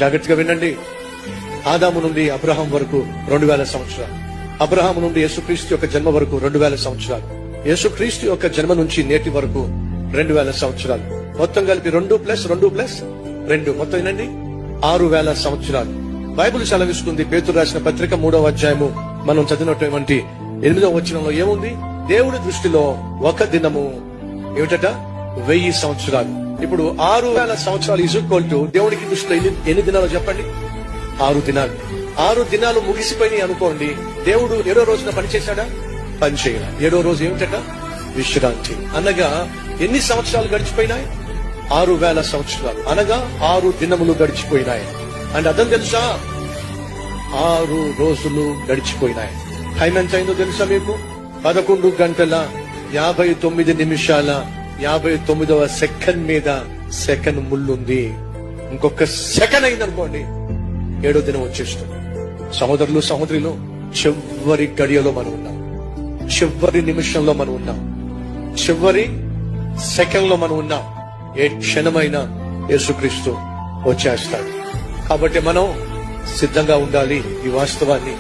జాగ్రత్తగా వినండి. ఆదాము నుండి అబ్రహాం వరకు 2000 సంవత్సరాలు, అబ్రహాం నుండి యేసుక్రీస్తు యొక్క జన్మ వరకు 2000 సంవత్సరాలు, యేసుక్రీస్తు యొక్క జన్మ నుంచి నేటి వరకు 2000 సంవత్సరాలు, మొత్తం కలిపి 2+2+2 మొత్తం వినండి 6000 సంవత్సరాలు. బైబిల్ సెలవిస్తుంది, పేతురు రాసిన పత్రిక 3వ అధ్యాయము మనం చదివినటువంటి 8వ వచనంలో ఏముంది? దేవుడి దృష్టిలో ఒక దినము ఏమిటట? 1000 సంవత్సరాలు. ఇప్పుడు 6000 సంవత్సరాలు ఈజ్ ఈక్వల్ టు దేవుడికి దృష్టిలో ఎన్ని దినాలు చెప్పండి? 6 దినాలు. 6 దినాలు ముగిసిపోయినాయి అనుకోండి, దేవుడు 7వ రోజున పని చేశాడా? పని చేయాల. 7వ రోజు ఏమిటట? విశ్రాంతి. అనగా ఎన్ని సంవత్సరాలు గడిచిపోయినాయి? 6000 సంవత్సరాలు, అనగా 6 దినములు గడిచిపోయినాయి. అండ్ అర్థం తెలుసా? 6 రోజులు గడిచిపోయినాయి. టైం ఎంత అయిందో తెలుసా మీకు? 11 గంటల 59 నిమిషాల 59వ సెకండ్ మీద సెకండ్ ముళ్ళుంది. ఇంకొక సెకండ్ అయిందనుకోండి 7వ దినం వచ్చేస్తుంది. సహోదరులు సహోదరులు, చివరి గడియలో మనం ఉన్నాం, చివరి నిమిషంలో మనం ఉన్నాం, చివరి సెకండ్ లో మనం ఉన్నాం. ఏ క్షణమైనా యేసుక్రీస్తు వచ్చేస్తాడు. కాబట్టి మనం సిద్ధంగా ఉండాలి. ఈ వాస్తవాన్ని